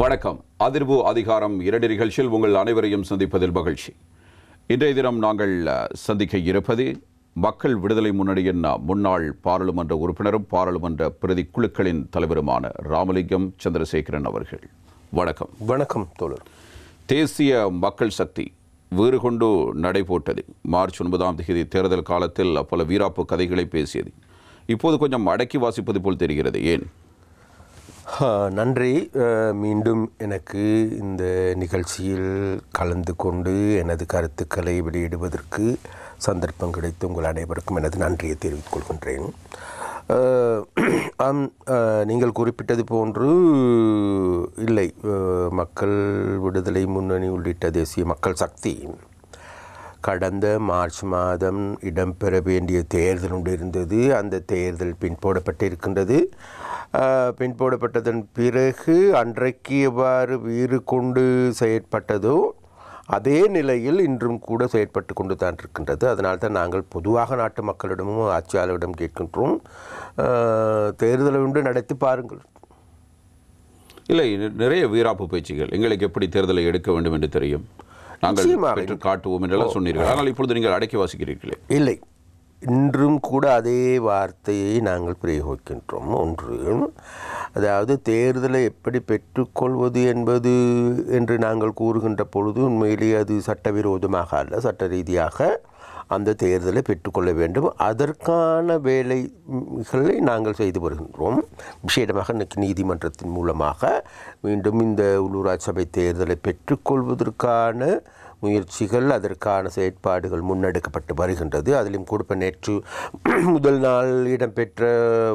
வணக்கம். அதிர்வு அதிகாரம் 2 நிகழ்ச்சியில் உங்கள் அனைவரையும் சந்திப்பதில் மகிழ்ச்சி. இன்றைய தினம் நாங்கள் சந்திக்க இருப்பது மக்கள் விடுதலை முன்னணியின் முன்னாள் பாராளுமன்ற உறுப்பினரும் பாராளுமன்ற பிரதி குழுக்களின் தலைவருமான ராமலிங்கம் சந்திரசேகரன் அவர்கள். வணக்கம். வணக்கம் தோழர். தேசிய மக்கள் சக்தி வேறு கொண்டு நடைபோட்டது. மார்ச் 9ஆம் தேதி தேர்தல் காலத்தில் பல வீராப்பு கதைகளை பேசியது. இப்போது கொஞ்சம் அடக்கி வாசிப்பது போல் தெரிகிறது. ஏன்? நன்றி. மீண்டும் எனக்கு இந்த நிகழ்ச்சியில் கலந்து கொண்டு எனது கருத்துக்களை வெளியிடுவதற்கு சந்தர்ப்பம் கிடைத்து உங்கள் அனைவருக்கும் எனது நன்றியை தெரிவித்துக் கொள்கின்றேன். நீங்கள் குறிப்பிட்டது போன்று இல்லை, மக்கள் விடுதலை முன்னணி உள்ளிட்ட தேசிய மக்கள் சக்தி கடந்த மார்ச் மாதம் இடம்பெற வேண்டிய தேர்தல் ஒன்று இருந்தது. அந்த தேர்தல் பின்போடப்பட்டிருக்கின்றது. பின்போடப்பட்டதன் பிறகு அன்றைக்கு எவ்வாறு வீறு கொண்டு செயற்பட்டதோ அதே நிலையில் இன்றும் கூட செயற்பட்டு கொண்டு தான் இருக்கின்றது. அதனால்தான் நாங்கள் பொதுவாக நாட்டு மக்களிடமும் ஆட்சியாளரிடம் கேட்கின்றோம், தேர்தலை ஒன்று நடத்தி பாருங்கள். இல்லை, நிறைய வீராப்பு பேச்சுகள், எங்களுக்கு எப்படி தேர்தலை எடுக்க வேண்டும் என்று தெரியும், நாங்கள் பெற்று காட்டுவோம் என்றெல்லாம் சொன்னீர்கள். ஆனால் இப்பொழுது நீங்கள் அடக்கி வாசிக்கிறீர்களே. இல்லை, இன்றும் கூட அதே வார்த்தையை நாங்கள் பிரயோகிக்கின்றோம். ஒன்று, அதாவது தேர்தலை எப்படி பெற்றுக்கொள்வது என்பது என்று நாங்கள் கூறுகின்ற பொழுது உண்மையிலேயே அது சட்டவிரோதமாக அல்ல, சட்ட ரீதியாக அந்த தேர்தலை பெற்றுக்கொள்ள வேண்டும். அதற்கான வேலைகளை நாங்கள் செய்து வருகின்றோம். விசேடமாக இன்றைக்கு நீதிமன்றத்தின் மூலமாக மீண்டும் இந்த உள்ளூராட்சி சபை தேர்தலை பெற்றுக்கொள்வதற்கான முயற்சிகள், அதற்கான செயற்பாடுகள் முன்னெடுக்கப்பட்டு வருகின்றது. அதிலும் கூட நேற்று முதல் நாள் இடம்பெற்ற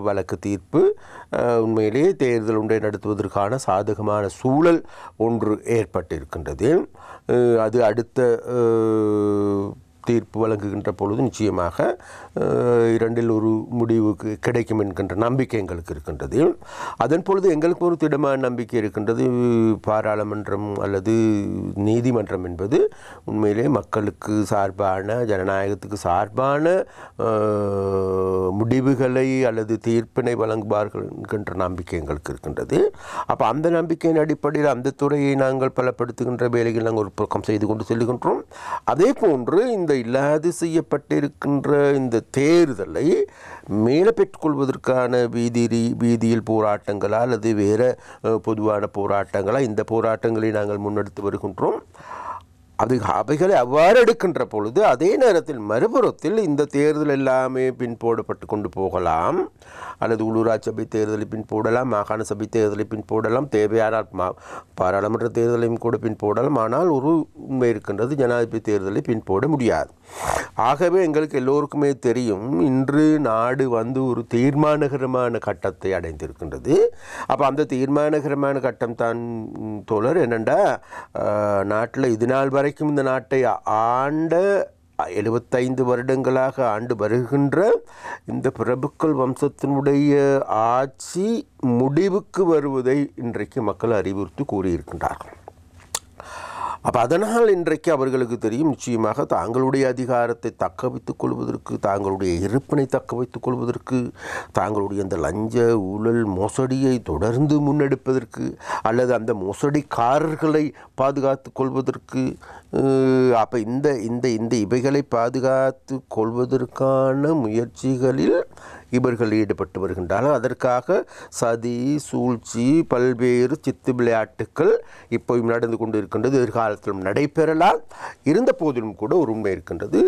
வழக்கு தீர்ப்பு உண்மையிலேயே தேர்தல் ஒன்றை நடத்துவதற்கான சாதகமான சூழல் ஒன்று ஏற்பட்டிருக்கின்றது. அது அடுத்த தீர்ப்பு வழங்குகின்ற பொழுது நிச்சயமாக 2இல் ஒரு முடிவு கிடைக்கும் என்கின்ற நம்பிக்கை எங்களுக்கு இருக்கின்றது. அதன் பொழுது எங்களுக்கு ஒரு திடமான நம்பிக்கை இருக்கின்றது. பாராளுமன்றம் அல்லது நீதிமன்றம் என்பது உண்மையிலே மக்களுக்கு சார்பான, ஜனநாயகத்துக்கு சார்பான முடிவுகளை அல்லது தீர்ப்பினை வழங்குவார்கள் என்கின்ற நம்பிக்கை எங்களுக்கு இருக்கின்றது. அப்போ அந்த நம்பிக்கையின் அடிப்படையில் அந்த துறையை நாங்கள் பலப்படுத்துகின்ற வேலைகள் நாங்கள் ஒரு பக்கம் செய்து கொண்டு செல்கின்றோம். அதே போன்று இந்த இல்லாது செய்யப்பட்டிருக்கின்ற இந்த தேர்தலை மேலே பெற்றுக்கொள்வதற்கான வீதியில் போராட்டங்களா அல்லது வேறு பொதுவான போராட்டங்களா, இந்த போராட்டங்களை நாங்கள் முன்னெடுத்து வருகின்றோம். அவைகளை அவ்வாறு எடுக்கின்ற பொழுது அதே நேரத்தில் மறுபுறத்தில் இந்த தேர்தல் எல்லாமே பின்போடப்பட்டு கொண்டு போகலாம், அல்லது உள்ளூராட்சி சபை தேர்தலை பின்போடலாம், மாகாண சபை தேர்தலை பின்போடலாம், தேவையான பாராளுமன்ற தேர்தலையும் கூட பின்போடலாம். ஆனால் ஒரு உண்மை இருக்கின்றது, ஜனாதிபதி தேர்தலை பின்போட முடியாது. ஆகவே எங்களுக்கு எல்லோருக்குமே தெரியும், இன்று நாடு ஒரு தீர்மானகரமான கட்டத்தை அடைந்திருக்கின்றது. அப்போ அந்த தீர்மானகரமான கட்டம் தான் தோழர் என்னென்னா, நாட்டில் இது நாள் வரைக்கும் இந்த நாட்டை ஆண்ட 75 வருடங்களாக ஆண்டு வருகின்ற இந்த பிரபுக்கள் வம்சத்தினுடைய ஆட்சி முடிவுக்கு வருவதை இன்றைக்கு மக்கள் அறிவுறுத்தி கூறியிருக்கின்றார்கள். அப்போ அதனால் இன்றைக்கு அவர்களுக்கு தெரியும், நிச்சயமாக தாங்களுடைய அதிகாரத்தை தக்க வைத்துக் கொள்வதற்கு, தாங்களுடைய இருப்பினை தக்க வைத்துக் கொள்வதற்கு, தாங்களுடைய அந்த லஞ்ச ஊழல் மோசடியை தொடர்ந்து முன்னெடுப்பதற்கு அல்லது அந்த மோசடிக்காரர்களை பாதுகாத்து கொள்வதற்கு, அப்போ இந்த இந்த இந்த இவைகளை பாதுகாத்து கொள்வதற்கான முயற்சிகளில் இவர்கள் ஈடுபட்டு வருகின்றார்கள். அதற்காக சதி, சூழ்ச்சி, பல்வேறு சித்து விளையாட்டுக்கள் இப்போயும் நடந்து கொண்டு இருக்கின்றது, எதிர்காலத்திலும் நடைபெறலாம். இருந்த போதிலும் கூட ஒரு உண்மை இருக்கின்றது.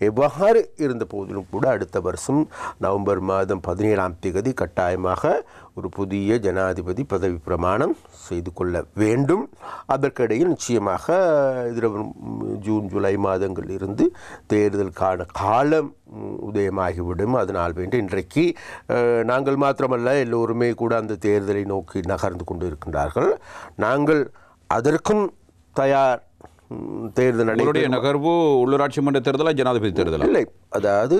எவ்வாறு இருந்த போதிலும் கூட அடுத்த வருஷம் நவம்பர் மாதம் 17ஆம் தேதி கட்டாயமாக ஒரு புதிய ஜனாதிபதி பதவி பிரமாணம் செய்து கொள்ள வேண்டும். அதற்கிடையில் நிச்சயமாக ஜூன் ஜூலை மாதங்களில் இருந்து தேர்தலுக்கான காலம் உதயமாகிவிடும். அதனால் வேண்டும் இன்றைக்கு நாங்கள் மாத்திரமல்ல, எல்லோருமே கூட அந்த தேர்தலை நோக்கி நகர்ந்து கொண்டு இருக்கின்றார்கள். நாங்கள் அதற்கும் தயார். தேர்தல் நகர்வு உள்ளூராட்சி மன்ற தேர்தலா ஜனாதிபதி தேர்தல் இல்லை, அதாவது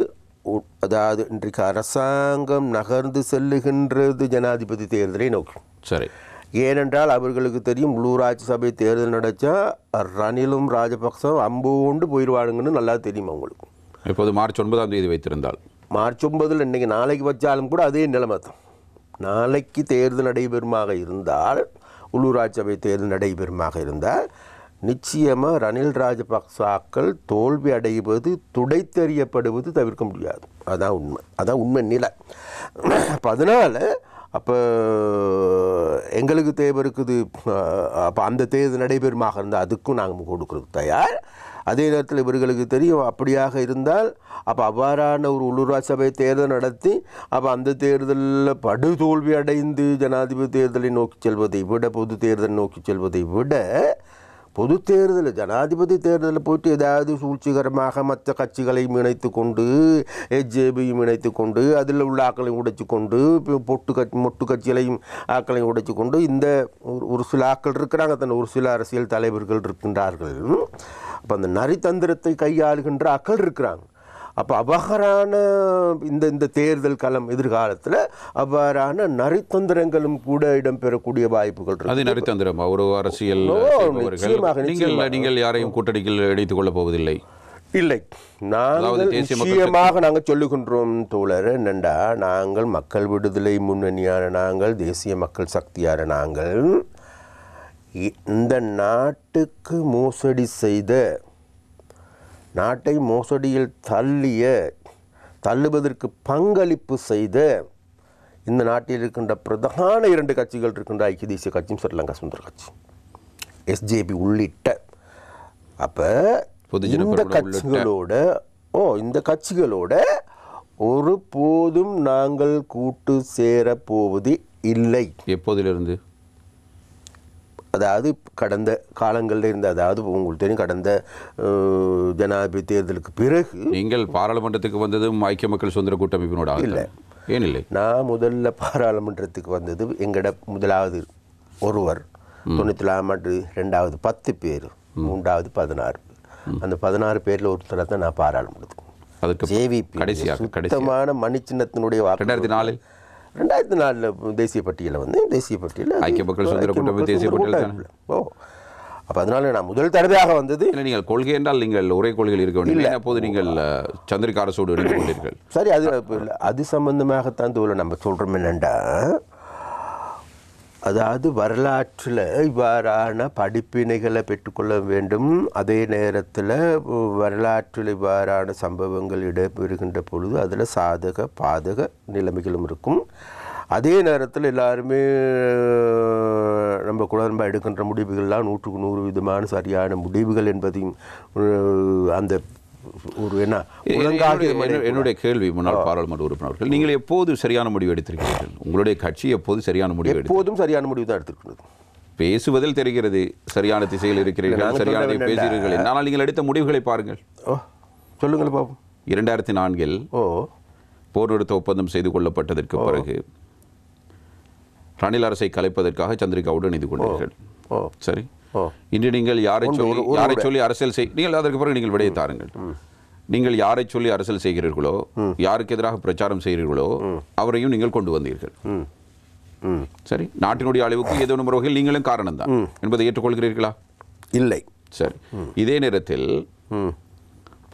இன்றைக்கு அரசாங்கம் நகர்ந்து செல்லுகின்றது ஜனாதிபதி தேர்தலை நோக்கி. சரி. ஏனென்றால் அவர்களுக்கு தெரியும், உள்ளூராட்சி சபை தேர்தல் நடச்சா ரணிலும் ராஜபக்சவும் அம்போண்டு போயிடுவானுங்கன்னு நல்லா தெரியும் அவங்களுக்கு. இப்போது மார்ச் 9ஆம் தேதி வைத்திருந்தால், மார்ச் 9 இன்றைக்கி நாளைக்கு வச்சாலும் கூட அதே நிலைமை தான். நாளைக்கு தேர்தல் நடைபெறுமாக இருந்தால் உள்ளூராட்சி சபை தேர்தல் நடைபெறுமாக இருந்தால் நிச்சயமாக ரணில் ராஜபக்சாக்கள் தோல்வி அடைவது துடைத்தெறியப்படுவது தவிர்க்க முடியாது. அதான் உண்மை நிலை. அப்போ அதனால் எங்களுக்கு தேவை இருக்குது. அப்போ அந்த தேர்தல் நடைபெறுமாக இருந்தால் அதுக்கும் நாங்கள் கொடுக்குறது தயார். அதே நேரத்தில் இவர்களுக்கு தெரியும் அப்படியாக இருந்தால் அப்போ அவ்வாறான ஒரு உள்ளூராட்சி சபை தேர்தல் நடத்தி அப்போ அந்த தேர்தலில் படுதோல்வி அடைந்து ஜனாதிபதி தேர்தலை நோக்கி செல்வதை விட பொது தேர்தலை நோக்கி செல்வதை விட பொது தேர்தலில் ஜனாதிபதி தேர்தலில் போயிட்டு ஏதாவது சூழ்ச்சிகரமாக மற்ற கட்சிகளையும் இணைத்து கொண்டு எஜேபியும் இணைத்து கொண்டு அதில் உள்ள ஆக்களையும் உடைச்சு கொண்டு மொட்டு கட்சிகளையும் ஆக்களையும் உடைச்சு கொண்டு இந்த ஒரு சில ஆக்கள் இருக்கிறாங்க, தன் ஒரு சில அரசியல் தலைவர்கள் இருக்கின்றார்கள். அப்போ அந்த நரித்தந்திரத்தை கையாளுகின்ற ஆக்கள் இருக்கிறாங்க. அப்போ அவ்வாறான இந்த தேர்தல் களம் எதிர்காலத்தில் அவ்வாறான நரித்தந்திரங்களும் கூட இடம்பெறக்கூடிய வாய்ப்புகள் இருக்கு. அது நரித்தந்திரம் ஒரு அரசியல் நீங்கள் யாரையும் கூட்டணிகள் இணைத்துக் கொள்ளப் போவதில்லை. இல்லை, நாங்கள் நிச்சயமாக நாங்கள் சொல்லுகின்றோம் தோழர். என்னண்டா, நாங்கள் மக்கள் விடுதலை முன்னணியான நாங்கள், தேசிய மக்கள் சக்தியான நாங்கள் இந்த நாட்டுக்கு மோசடி செய்த, நாட்டை மோசடியில் தள்ளுவதற்கு பங்களிப்பு செய்த இந்த நாட்டில் இருக்கின்ற பிரதான 2 கட்சிகள் இருக்கின்ற ஐக்கிய தேசிய கட்சியும் ஸ்ரீலங்கா சுதந்திர கட்சி, எஸ்ஜேபி உள்ளிட்ட. அப்போ இந்த கட்சிகளோட ஒரு போதும் நாங்கள் கூட்டு சேர போவது இல்லை. எப்போதிலிருந்து? அதாவது கடந்த காலங்களில் இருந்து, அதாவது உங்களுக்கு தெரியும், கடந்த ஜனாதிபதி தேர்தலுக்கு பிறகு. நீங்கள் பாராளுமன்றத்துக்கு வந்ததும் ஐக்கிய மக்கள் சுதந்திர கூட்டமைப்பினோட இல்லை? ஏன் இல்லை? நான் முதல்ல பாராளுமன்றத்துக்கு வந்தது எங்கட முதலாவது ஒருவர் 94ஆம் ஆண்டு, 2வது 10 பேர், 3வது 16. அந்த 16 பேரில் ஒருத்தரை தான் நான் பாராளுமன்றத்துக்கு. அதுக்கு ஜேவிபி சுத்தமான மணிச்சின்னத்தினுடைய வாக்கு 2004 தேசிய பட்டியலில் தேசிய பட்டியலில் ஐக்கிய மக்கள் சுதந்திர கூட்டமைப்பு தேசிய பட்டியல். அப்போ அதனால நான் முதல் தடவையாக வந்தது. இல்லை, நீங்கள் கொள்கை என்றால் நீங்கள் ஒரே கொள்கையில் இருக்க வேண்டும். இல்லை, அப்போது நீங்கள் சந்திரிகா அரசோடு இணைந்து கொண்டீர்கள். சரி, அது சம்பந்தமாகத்தான் தோழர் நம்ம சொல்கிறோம். என்னென்னா, அதாவது வரலாற்றில் இவ்வாறான படிப்பினைகளை பெற்றுக்கொள்ள வேண்டும். அதே நேரத்தில் வரலாற்றில் இவ்வாறான சம்பவங்கள் இடம்பெறுகின்ற பொழுது அதில் சாதக பாதக நிலைமைகளும் இருக்கும். அதே நேரத்தில் எல்லாருமே நம்ம குழந்தை எடுக்கின்ற முடிவுகள்லாம் 100க்கு 100 விதமான சரியான முடிவுகள் என்பதையும் அந்த ஒரு என்னுடைய கேள்வி, முன்னாள் பாராளுமன்ற உறுப்பினர்கள், நீங்கள் எப்போது சரியான முடிவு எடுத்திருக்கிறீர்கள்? உங்களுடைய கட்சி எப்போது சரியான முடிவு? எப்போதும் சரியான முடிவு தான் எடுத்திருக்கிறது. பேசுவதில் தெரிகிறது சரியான திசையில் இருக்கிறீர்கள், சரியானதை பேசுகிறீர்கள். ஆனால் நீங்கள் எடுத்த முடிவுகளை பாருங்கள். சொல்லுங்கள் பாப்போம். 2004 போர் நிறுத்த ஒப்பந்தம் செய்து கொள்ளப்பட்டதற்கு பிறகு ரணில் அரசை கலைப்பதற்காக சந்திரிகாவோடு இணைந்து கொண்டீர்கள். சரி, இன்று நீங்கள் யாரை சொல்லி அரசியல் நீங்கள் அதற்கு பிறகு நீங்கள் விடையை தாருங்கள். நீங்கள் யாரை சொல்லி அரசியல் செய்கிறீர்களோ, யாருக்கு எதிராக பிரச்சாரம் செய்கிறீர்களோ அவரையும் நீங்கள் கொண்டு வந்தீர்கள். சரி, நாட்டினுடைய அளவுக்கு ஏதோ ஒரு வகையில் நீங்களும் காரணம் தான் என்பதை ஏற்றுக்கொள்கிறீர்களா? இல்லை. சரி, இதே நேரத்தில்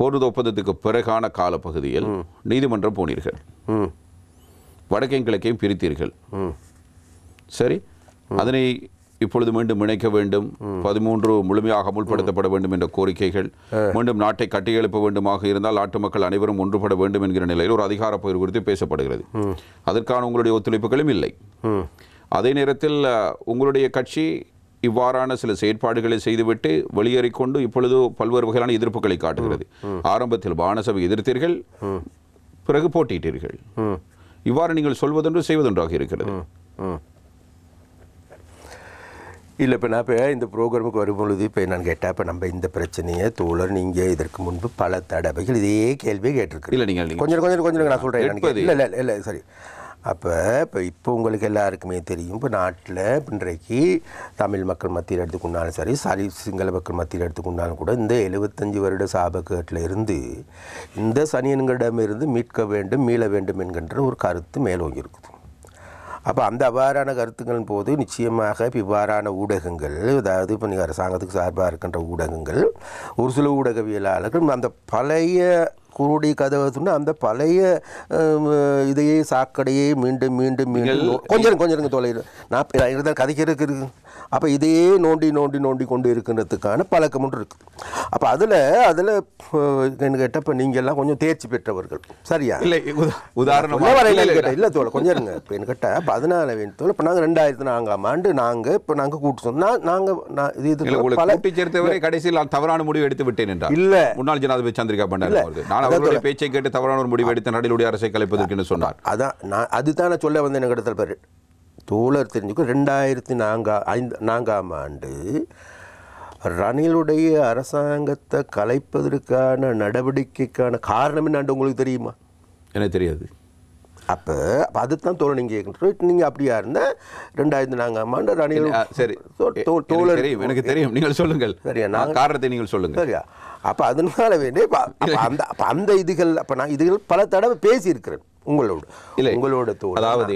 போர் ஒப்பந்தத்துக்கு பிறகான காலப்பகுதியில் நீதிமன்றம் போனீர்கள், வடக்கையும் கிழக்கையும் பிரித்தீர்கள். சரி, அதனை இப்பொழுது மீண்டும் இணைக்க வேண்டும், 13 முழுமையாக அமுல்படுத்தப்பட வேண்டும் என்ற கோரிக்கைகள், மீண்டும் நாட்டை கட்டியெழுப்ப வேண்டுமாக இருந்தால் நாட்டு மக்கள் அனைவரும் ஒன்றுபட வேண்டும் என்கிற நிலையில் ஒரு அதிகார பகிர்வு குறித்து பேசப்படுகிறது. அதற்கான உங்களுடைய ஒத்துழைப்புகளும் இல்லை. அதே நேரத்தில் உங்களுடைய கட்சி இவ்வாறான சில செயற்பாடுகளை செய்துவிட்டு வெளியேறிக்கொண்டு இப்பொழுது பல்வேறு வகையான எதிர்ப்புகளை காட்டுகிறது. ஆரம்பத்தில் வானசபை எதிர்த்தீர்கள், பிறகு போட்டியிட்டீர்கள். இவ்வாறு நீங்கள் சொல்வதொன்று செய்வதொன்றாக இருக்கிறது. இல்லை, இப்போ நான் இந்த ப்ரோக்ராமுக்கு வரும்பொழுது நான் கேட்டேன், இப்போ நம்ம இந்த பிரச்சனையை தோழர் நீங்கள் இதற்கு முன்பு பல தடவைகள் இதே கேள்வியை கேட்டிருக்கு. இல்லை, நீங்கள் கொஞ்சம் நான் சொல்கிறேன். இல்லை சரி. இப்போ உங்களுக்கு எல்லாருக்குமே தெரியும், இப்போ நாட்டில் இன்றைக்கு தமிழ் மக்கள் மத்தியில் எடுத்துக்கொண்டாலும் சரி சிங்கள மக்கள் மத்தியில் எடுத்துக்கொண்டாலும் கூட இந்த 75 வருட சாபக்கேட்டில் இருந்து இந்த சனியன்களிடமிருந்து மீள வேண்டும் என்கின்ற ஒரு கருத்து மேலோங்கி இருக்குது. அப்போ அந்த அவ்வாறான கருத்துக்களின் போது நிச்சயமாக இவ்வாறான ஊடகங்கள், அதாவது இப்போ நீங்கள் அரசாங்கத்துக்கு சார்பாக இருக்கின்ற ஊடகங்கள், ஒரு சில ஊடகவியலாளர்கள் அந்த பழைய குருடி கதவை சொன்னால் அந்த பழைய இதையே சாக்கடையே மீண்டும் மீண்டும் மீண்டும் கொஞ்சம் தொலைது நான் இருந்தால் கதைக்கிறதுக்கு இருக்குது. அப்போ இதே நோண்டி கொண்டு இருக்கின்றதுக்கான பழக்கம் ஒன்று இருக்குது. அப்போ அதில் என்ன கேட்டால் இப்போ நீங்கள் எல்லாம் கொஞ்சம் தேர்ச்சி பெற்றவர்கள் சரியா? இல்லை உதாரணமாக கேட்டால் இல்லை தோலை கொஞ்சம் இருங்க. இப்போ என்ன கேட்டால் 14 தோலை இப்போ நாங்கள் 2004ஆம் ஆண்டு நாங்கள் கூட்டு சொன்னால் கூட்டி சேர்த்தவரை கடைசியில் தவறான முடிவு எடுத்து விட்டேன் என்றார் இல்லை முன்னாள் ஜனாதிபதி சந்திரிகா பண்டாரி அவர்கள். நான் அவர்களுடைய பேச்சை கேட்டு தவறான ஒரு முடிவு எடுத்து நடுநிலை அரசை கலைப்பதற்கு என்று சொன்னார். அதான் அதுதான் நான் சொல்ல வந்து எனக்கு இடத்துல பாரு தோழர் தெரிஞ்சுக்கோ 2004ஆம் ஆண்டு ரணிலுடைய அரசாங்கத்தை கலைப்பதற்கான நடவடிக்கைக்கான காரணம் என்னாண்டு உங்களுக்கு தெரியுமா? எனக்கு தெரியாது. அப்போ அதுதான் தோழர் நீங்கள் கேட்கணும். நீங்கள் அப்படியா இருந்தால் 2004ஆம் ஆண்டு ரணில் சரி தோழர் தெரியும் எனக்கு தெரியும். நீங்கள் சொல்லுங்கள் சரியா? நான் காரணத்தை நீங்கள் சொல்லுங்கள் சரியா? அப்போ அதனால வேண்டே அந்த இதுகள் அப்போ நான் இதுகள் பல தடவை பேசியிருக்கிறேன் உங்களோட தோழர். அதாவது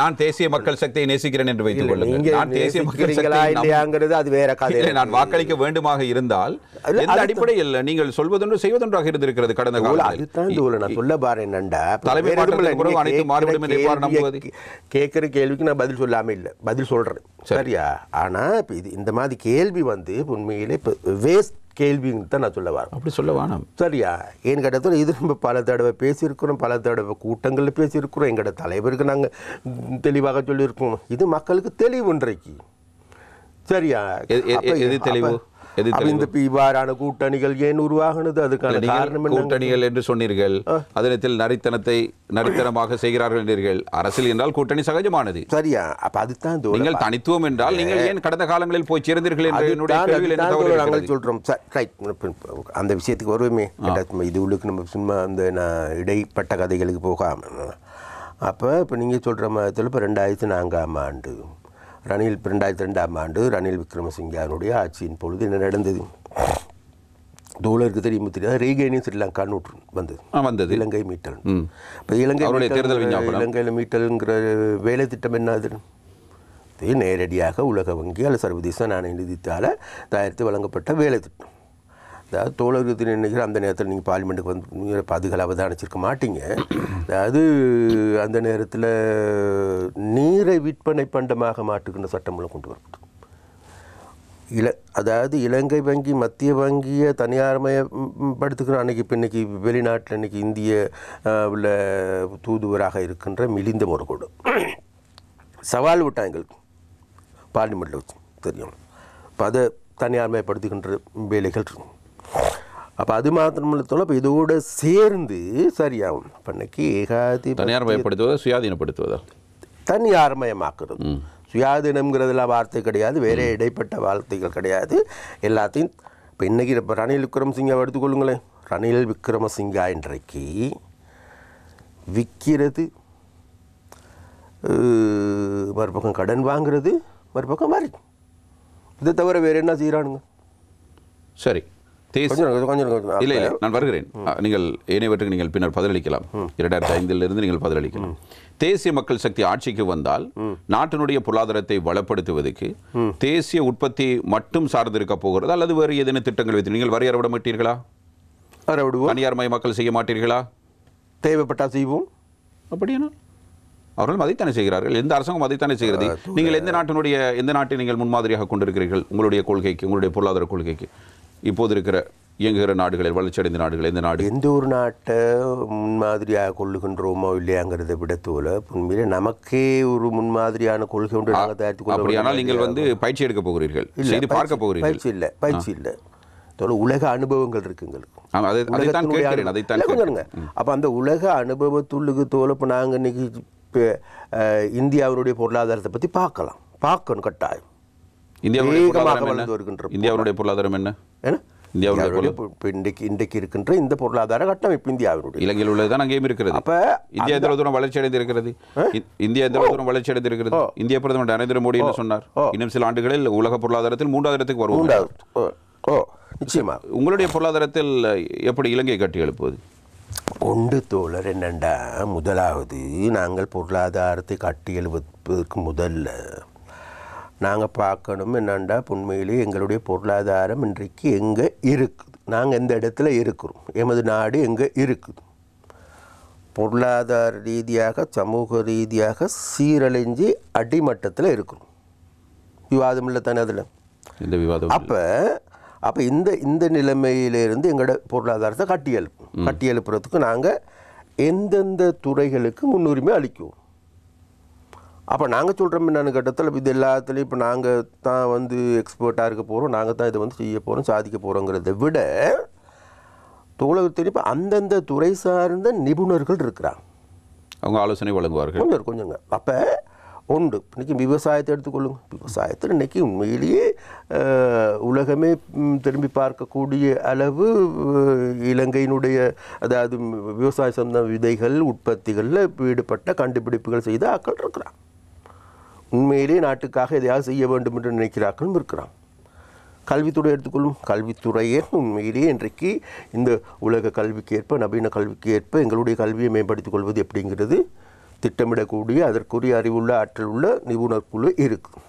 நான் தேசிய மக்கள் சக்தியை நேசிக்கிறேன் என்று வைத்துக் கொள்ளுங்கள். நான் தேசிய மக்கள் சக்திங்கிறது அது வேற கதை. நான் வாக்களிக்க வேண்டுமாக இருந்தால் எந்த அடிப்படையில் நீங்கள் சொல்வதொன்று செய்வதொன்றாக இருந்திருக்கிறது கடந்த காலத்தில். அதுதான் தோழர் நான் சொல்ல பாரு என்னண்டா தலைமை அனைத்து மாறிவிடும் என்று நம்புவது. கேட்குற கேள்விக்கு நான் பதில் சொல்லாமல் இல்லை, பதில் சொல்கிறேன் சரியா? ஆனால் இப்போ இந்த மாதிரி கேள்வி வந்து உண்மையிலே இப்போ வேஸ்ட் கேள்வின்னு தான் நான் சொல்ல வரேன். அப்படி சொல்ல வேணாம் சரியா? என் கிட்டத்தட்ட இது நம்ம பல தடவை பேசியிருக்கிறோம், பல தடவை கூட்டங்களில் பேசியிருக்கிறோம், எங்களோட தலைவருக்கு நாங்கள் தெளிவாக சொல்லியிருக்கோம். இது மக்களுக்கு தெளிவு இன்றைக்கு சரியா? எது தெளிவு? இந்த இவ்வாறான கூட்டணிகள் ஏன் உருவாகினது அதுக்கான காரணம் கூட்டணிகள் என்று சொன்னீர்கள். அதனத்தில் நரித்தனமாக செய்கிறார்கள் என்றீர்கள். அரசியல் என்றால் கூட்டணி சகஜமானது சரியா? அப்ப அதுதான் நீங்கள் தனித்துவம் என்றால் நீங்கள் ஏன் கடந்த காலங்களில் போய் சேர்ந்தீர்கள் என்று நாங்கள் சொல்றோம். அந்த விஷயத்துக்கு வருவோமே இது உள்ளுக்கு நம்ம சும்மா அந்த இடைப்பட்ட கதைகளுக்கு போகாம அப்போ இப்போ நீங்கள் சொல்கிற மாதிரி இப்போ 2004ஆம் ஆண்டு ரணில் 2002ஆம் ஆண்டு ரணில் விக்ரமசிங்கானுடைய ஆட்சியின் பொழுது என்ன நடந்தது தோழருக்கு தெரியுமா தெரியாது? ரீகெய்னிங் ஸ்ரீலங்கான்னு வந்தது இலங்கை மீட்டல். இப்போ இலங்கையில் மீட்டல்ங்கிற வேலை திட்டம் என்னது? இது நேரடியாக உலக வங்கி அல்லது சர்வதேச நாணய நிதியத்தால் தயாரித்து வழங்கப்பட்ட வேலை திட்டம். அதாவது தோழருக்கு நினைக்கிற அந்த நேரத்தில் நீங்கள் பார்லிமெண்ட்டுக்கு வந்து பாதுகாப்பு அவதானிச்சிருக்க மாட்டீங்க. அதாவது அந்த நேரத்தில் நீரை விற்பனை பண்டமாக மாற்றுகின்ற சட்டமூலம் கொண்டு வரப்பட்டது. அதாவது இலங்கை வங்கி மத்திய வங்கியை தனியார்மயப்படுத்துகிற அன்றைக்கி இப்போ இன்றைக்கி வெளிநாட்டில் இன்றைக்கி இந்திய உள்ள தூதுவராக இருக்கின்ற மிலிந்த முருகோடு சவால் விட்டாங்க எங்களுக்கு பார்லிமெண்ட்டில் வச்சு தெரியும். இப்போ அதை தனியார்மயப்படுத்துகின்ற வேலைகள் இருக்கும். அப்போ அது மாத்திரமில்ல தோணும். இப்போ இதோடு சேர்ந்து சரியாகும். இப்போ இன்னைக்கு தனியார்மயப்படுத்துவதா சுயாதீனப்படுத்துவதா? தனியார்மயமாக்குறது. சுயாதீனம்ங்கிறதுலாம் வார்த்தை கிடையாது, வேறு இடைப்பட்ட வார்த்தைகள் கிடையாது. எல்லாத்தையும் இப்போ இன்றைக்கி இப்போ ரணில் விக்ரமசிங்கா எடுத்துக்கொள்ளுங்களேன். ரணில் விக்ரமசிங்கா இன்றைக்கு விற்கிறது, மறுபக்கம் கடன் வாங்குறது, மறுபக்கம் வரி. இதை தவிர வேறு என்ன செய்கிறானுங்க? சரி இல்லை நான் வருகிறேன். நீங்கள் ஏனையவற்றுக்கு நீங்கள் பின்னர் பதிலளிக்கலாம். 2005 நீங்கள் பதிலளிக்கலாம். தேசிய மக்கள் சக்தி ஆட்சிக்கு வந்தால் நாட்டினுடைய பொருளாதாரத்தை வளப்படுத்துவதற்கு தேசிய உற்பத்தி மட்டும் சார்ந்திருக்க போகிறது அல்லது வேறு ஏதேனும் திட்டங்கள் வைத்து நீங்கள் வரி அறவிட மாட்டீர்களா? தனியார் மயமாக்கல் செய்ய மாட்டீர்களா? தேவைப்பட்டா செய்வோம். அப்படின்னா அவர்களும் அதைத்தானே செய்கிறார்கள். எந்த அரசாங்கம் அதைத்தானே செய்கிறது. நீங்கள் எந்த நாட்டை நீங்கள் முன்மாதிரியாக கொண்டிருக்கிறீர்கள் உங்களுடைய கொள்கைக்கு, உங்களுடைய பொருளாதார கொள்கைக்கு? இப்போது இருக்கிற இயங்குகிற நாடுகளில் வளர்ச்சியடைந்த நாடுகள் எந்த நாடு? எந்த ஒரு நாட்டை முன்மாதிரியாக கொள்ளுகின்றோமோ இல்லையாங்கிறத விட தோல உண்மையிலே நமக்கே ஒரு முன்மாதிரியான கொள்கை ஒன்று நாங்கள் தயாரித்து கொள்ள. அப்படியானால் நீங்கள் வந்து பயிற்சி எடுக்க போகிறீர்கள், செய்து பார்க்க போகிறீர்கள்? பயிற்சி இல்லை தோல, உலக அனுபவங்கள் இருக்குங்களுக்கு. அப்போ அந்த உலக அனுபவத்துள்ளுக்கு தோல இப்போ நாங்கள் இன்னைக்கு இப்போ இந்தியாவினுடைய பொருளாதாரத்தை பற்றி பார்க்கணும் கட்டாயம். இந்தியாவுடைய பொருளாதாரம் என்ன? இன்றைக்கு இருக்கின்ற இந்த பொருளாதார கட்டமைப்பு இந்தியாவினுடைய இலங்கையில் உள்ளதுதான் அங்கேயும் இருக்கிறது. அப்ப இந்தியா எந்த தூரம் வளர்ச்சி அடைந்திருக்கிறது? இந்திய பிரதமர் நரேந்திர மோடி என்ன சொன்னார்? இன்னும் சில ஆண்டுகளில் உலக பொருளாதாரத்தில் 3வது இடத்துக்கு வருவோம். நிச்சயமா. உங்களுடைய பொருளாதாரத்தில் எப்படி இலங்கை கட்டி எழுப்புவது? கொண்டு தோழர் என்னண்டா, முதலாவது நாங்கள் பொருளாதாரத்தை கட்டி எழுப்பதற்கு முதல்ல நாங்கள் பார்க்கணும் என்னண்டா, உண்மையிலே எங்களுடைய பொருளாதாரம் இன்றைக்கு எங்கே இருக்குது, நாங்கள் எந்த இடத்துல இருக்கிறோம், எமது நாடு எங்கே இருக்குது, பொருளாதார ரீதியாக சமூக ரீதியாக சீரழிஞ்சு அடிமட்டத்தில் இருக்கிறோம். விவாதம் இல்லை தானே அதில் இந்த விவாதம். அப்போ இந்த நிலைமையிலிருந்து எங்களோட பொருளாதாரத்தை கட்டி எழுப்புறதுக்கு நாங்கள் எந்தெந்த துறைகளுக்கு முன்னுரிமை அளிக்குவோம். அப்போ நாங்கள் சொல்கிறோம் என்னென்னு கட்டத்தில் இது எல்லாத்துலேயும் இப்போ நாங்கள் தான் எக்ஸ்பர்ட்டாக இருக்க போகிறோம், நாங்கள் தான் இதை செய்ய போகிறோம், சாதிக்க போகிறோங்கிறத விட உலகத்தில் இப்போ அந்தந்த துறை சார்ந்த நிபுணர்கள் இருக்கிறாங்க, அவங்க ஆலோசனை வழங்குவார்கள் கொஞ்சங்க. அப்போ உண்டு. இன்றைக்கி விவசாயத்தை எடுத்துக்கொள்ளுங்க. விவசாயத்தில் இன்றைக்கி உண்மையிலேயே உலகமே திரும்பி பார்க்கக்கூடிய அளவு இலங்கையினுடைய அதாவது விவசாய சொந்த விதைகள் உற்பத்திகளில் ஈடுபட்ட கண்டுபிடிப்புகள் செய்த ஆட்கள் இருக்கிறான். உண்மையிலேயே நாட்டுக்காக எதையாவது செய்ய வேண்டும் என்று நினைக்கிறார்களும் இருக்கிறான். கல்வித்துறை எடுத்துக்கொள்ளும். கல்வித்துறையே உண்மையிலேயே இன்றைக்கு இந்த உலக கல்விக்கு ஏற்ப நவீன கல்விக்கு ஏற்ப எங்களுடைய கல்வியை மேம்படுத்திக் கொள்வது எப்படிங்கிறது திட்டமிடக்கூடிய அதற்குரிய அறிவுள்ள ஆற்றல் உள்ள நிபுணர் குழு இருக்குது.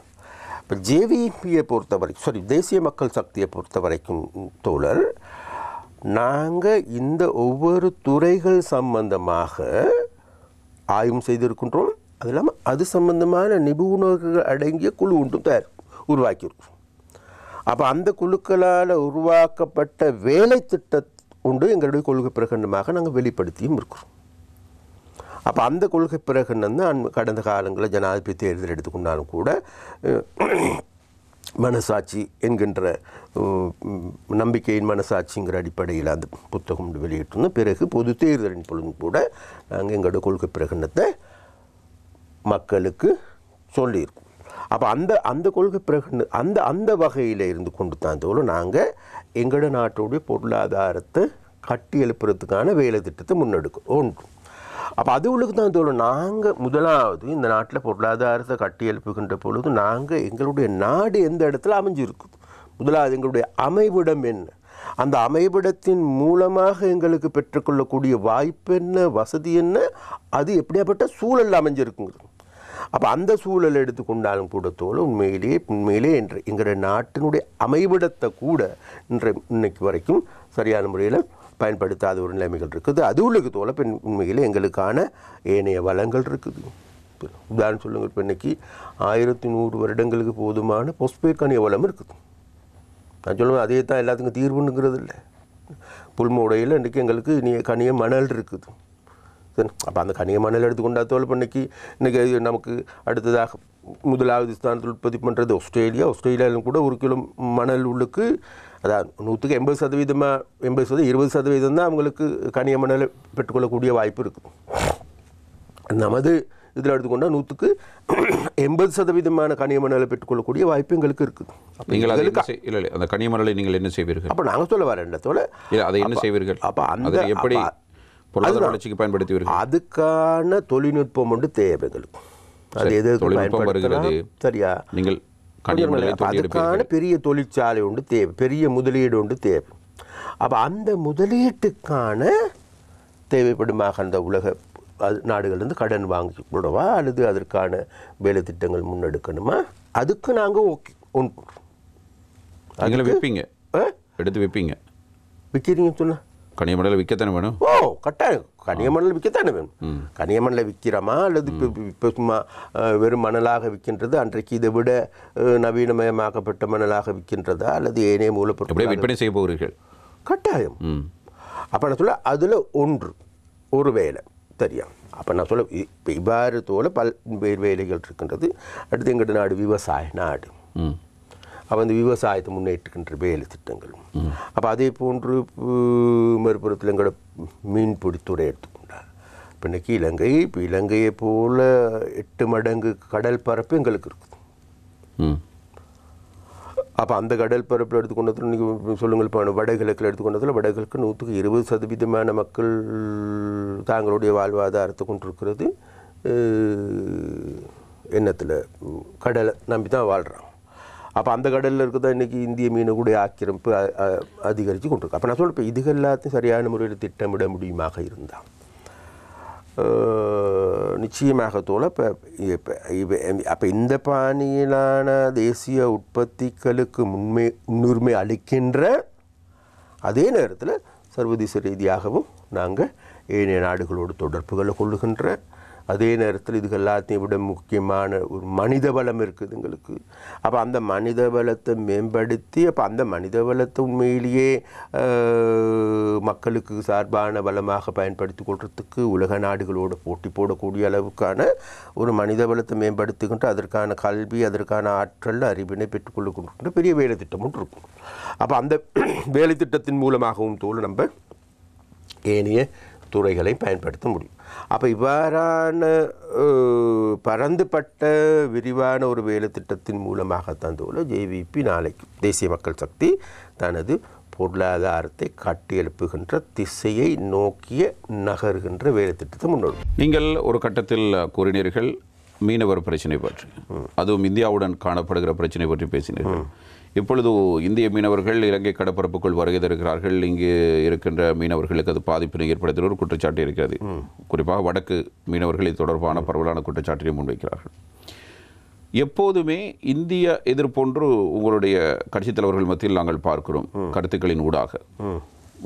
இப்போ ஜேவிபியை பொறுத்த வரைக்கும் தேசிய மக்கள் சக்தியை பொறுத்த வரைக்கும் தோழர், நாங்கள் இந்த ஒவ்வொரு துறைகள் சம்பந்தமாக ஆய்வு செய்திருக்கின்றோம். அது இல்லாமல் அது சம்பந்தமான நிபுணர்கள் அடங்கிய குழு ஒன்றும் உருவாக்கியிருக்கோம். அப்போ அந்த குழுக்களால் உருவாக்கப்பட்ட வேலை திட்டம் ஒன்று எங்களுடைய கொள்கை பிரகடனமாக நாங்கள் வெளிப்படுத்தியும் இருக்கிறோம். அப்போ அந்த கொள்கை பிரகடனம் தான் கடந்த காலங்களில் ஜனாதிபதி தேர்தல் எடுத்துக்கொண்டாலும் கூட மனசாட்சி என்கின்ற நம்பிக்கையின் மனசாட்சிங்கிற அடிப்படையில் அந்த புத்தகம் வெளியிட்டிருந்தோம். பிறகு பொது தேர்தலின் பொழுதும் கூட நாங்கள் எங்களோட கொள்கை பிரகடனத்தை மக்களுக்கு சொல்லியிருக்கோம். அப்போ அந்த கொள்கை பிரகடன அந்த வகையில் இருந்து கொண்டு தான் தோறும் நாங்கள் எங்களோட நாட்டுடைய பொருளாதாரத்தை கட்டி எழுப்புறதுக்கான வேலை திட்டத்தை முன்னெடுக்கிறோம் ஒன்று. அப்போ அது உள்ளுக்கு தான் தோறும் நாங்கள் முதலாவது இந்த நாட்டில் பொருளாதாரத்தை கட்டி எழுப்புகின்ற பொழுது நாங்கள் எங்களுடைய நாடு எந்த இடத்துல அமைஞ்சிருக்குது, முதலாவது எங்களுடைய அமைவிடம் என்ன, அந்த அமைவிடத்தின் மூலமாக எங்களுக்கு பெற்றுக்கொள்ளக்கூடிய வாய்ப்பு என்ன, வசதி என்ன, அது எப்படியாப்பட்ட சூழல் அமைஞ்சிருக்குங்கிறது. அப்போ அந்த சூழலை எடுத்துக்கொண்டாலும் கூட தோல் உண்மையிலே என்று எங்களுடைய நாட்டினுடைய அமைவிடத்தை கூட இன்னைக்கு வரைக்கும் சரியான முறையில் பயன்படுத்தாத ஒரு நிலைமைகள் இருக்குது. அது உள்ளுக்கு தோல இப்போ உண்மையிலே எங்களுக்கான ஏனைய வளங்கள் இருக்குது. உதாரணம் சொல்லுங்கள், இப்போ இன்றைக்கி 1100 வருடங்களுக்கு போதுமான பொஸ்பேட் கனிய வளம் இருக்குது. நான் சொல்லுவேன் அதே தான் எல்லாத்துக்கும் தீர்வுங்கிறது இல்லை. புல்மோடையில் இன்றைக்கி எங்களுக்கு கனிய மணல் இருக்குது. சரி, அப்போ அந்த கனிய மணல் எடுத்துக்கொண்டா தோல் இப்போ இன்றைக்கி நமக்கு அடுத்ததாக முதலாவது ஸ்தானத்தில் உற்பத்தி பண்ணுறது ஆஸ்திரேலியாவிலும் கூட 1 கிலோ மணல் உள்ளுக்கு அதான் 100க்கு 80% 20% தான் அவங்களுக்கு கனிய மணலை பெற்றுக்கொள்ளக்கூடிய வாய்ப்பு இருக்குது. நமது இதில் எடுத்துக்கொண்டால் 100க்கு 80% கனிய மணலை பெற்றுக்கொள்ளக்கூடிய வாய்ப்பு எங்களுக்கு இருக்குது. இல்லை அந்த கனிய மணலை நீங்கள் என்ன செய்வீர்கள்? அப்போ நாங்கள் சொல்ல வரேன் தோல அதை என்ன செய்வீர்கள்? அப்போ அந்த எப்படி பொருளாதார வளர்ச்சிக்கு பயன்படுத்துவீர்கள்? அதுக்கான தொழில்நுட்பம் ஒன்று தேவை எங்களுக்கு. அது எது வருகிறது சரியா? நீங்கள் அதுக்கான பெரிய தொழிற்சாலை ஒன்று தேவை, பெரிய முதலீடு ஒன்று தேவை. அப்போ அந்த முதலீட்டுக்கான தேவைப்படுமாக அந்த உலக நாடுகள்லேருந்து கடன் வாங்கி விடவா அல்லது அதற்கான வேலை திட்டங்கள் முன்னெடுக்கணுமா, அதுக்கு நாங்கள் ஓகே ஒன்று விற்பீங்க, எடுத்து விற்பீங்க, விற்கிறீங்கன்னு சொன்னால் கனியமணலை விற்கத்தானே வேணும். கட்டாயம் கனியமணலை விற்கத்தானே வேணும். கனியமணலை விற்கிறோமா அல்லது இப்போ சும்மா வெறும் மணலாக விற்கின்றது, அன்றைக்கு இதை விட நவீனமயமாக்கப்பட்ட மணலாக விற்கின்றதா அல்லது ஏனைய மூலப்பொருட்கள் விற்பனை செய்ய போகிறீர்கள்? கட்டாயம். அப்போ நான் சொல்ல அதில் ஒரு வேலை சரியா. அப்போ நான் சொல்ல இப்போ இவ்வாறு தோல பல்வேறு வேலைகள் இருக்கின்றது. அடுத்து எங்களோட நாடு விவசாய நாடு. அப்போ அந்த விவசாயத்தை முன்னேற்றுகின்ற வேலை திட்டங்கள். அப்போ அதே போன்று மறுபுறத்தில் எங்களோட மீன்பிடித்துறை எடுத்துக்கொண்டார். இப்போ இன்றைக்கி இலங்கையை போல் 8 மடங்கு கடல் பரப்பு எங்களுக்கு இருக்குது. அப்போ அந்த கடல் பரப்பில் எடுத்துக்கொண்டதில் நீங்கள் சொல்லுங்கள், இப்போ வடகிழக்கில் எடுத்துக்கொண்டதில் வடகிழக்கு 100க்கு 20% மக்கள் தாங்களுடைய வாழ்வாதாரத்தை கொண்டிருக்கிறது எண்ணத்தில் கடலை நம்பி தான் வாழ்கிறாங்க. அப்போ அந்த கடலில் இருக்குதான் இன்றைக்கி இந்திய மீனக்கூடிய ஆக்கிரமிப்பு அதிகரித்து கொண்டிருக்கு. அப்போ நான் சொல்கிறேன், இதுகள் எல்லாத்தையும் சரியான முறையில் திட்டமிட முடியுமாக இருந்தால் நிச்சயமாக தோல அப்போ இந்த பாணியிலான தேசிய உற்பத்திகளுக்கு முன்னுரிமை அளிக்கின்ற அதே நேரத்தில் சர்வதேச ரீதியாகவும் நாங்கள் ஏனைய நாடுகளோடு தொடர்புகளை கொள்ளுகின்ற அதே நேரத்தில் இதுக்கு எல்லாத்தையும் விட முக்கியமான ஒரு மனித வளம் இருக்குது எங்களுக்கு. அப்போ அந்த மனித வளத்தை மேம்படுத்தி அப்போ அந்த மனித வளத்தை உண்மையிலேயே மக்களுக்கு சார்பான வளமாக பயன்படுத்தி கொள்றதுக்கு உலக நாடுகளோடு போட்டி போடக்கூடிய அளவுக்கான ஒரு மனித வளத்தை மேம்படுத்துகின்ற அதற்கான கல்வி அதற்கான ஆற்றல் அறிவினை பெற்றுக்கொள்ளுகின்ற பெரிய வேலை திட்டம் ஒன்று இருக்கும். அப்போ அந்த வேலை திட்டத்தின் மூலமாகவும் தோல் நம்ம ஏனைய துறைகளை பயன்படுத்த முடியும். அப்போ இவ்வாறான பரந்துபட்ட விரிவான ஒரு வேலை திட்டத்தின் மூலமாகத்தான் தோல ஜேவிபி நாளைக்கு தேசிய மக்கள் சக்தி தனது பொருளாதாரத்தை கட்டியெழுப்புகின்ற திசையை நோக்கிய நகர்கின்ற வேலை திட்டத்தை முன்னோடும். நீங்கள் ஒரு கட்டத்தில் கூறினீர்கள் மீனவர் பிரச்சனை பற்றி, அதுவும் இந்தியாவுடன் காணப்படுகிற பிரச்சனை பற்றி பேசினீர்கள். இப்பொழுது இந்திய மீனவர்கள் இலங்கை கடற்பரப்புக்குள் வருகை தருகிறார்கள். இங்கு இருக்கின்ற மீனவர்களுக்கு அது பாதிப்பினை ஏற்படுத்துகிற ஒரு குற்றச்சாட்டு இருக்கிறது. குறிப்பாக வடக்கு மீனவர்கள் இது தொடர்பான பரவலான குற்றச்சாட்டினை முன்வைக்கிறார்கள். எப்போதுமே இந்திய எதிர்ப்பொன்று உங்களுடைய கட்சித் தலைவர்கள் மத்தியில் நாங்கள் பார்க்கிறோம். கருத்துக்களின் ஊடாக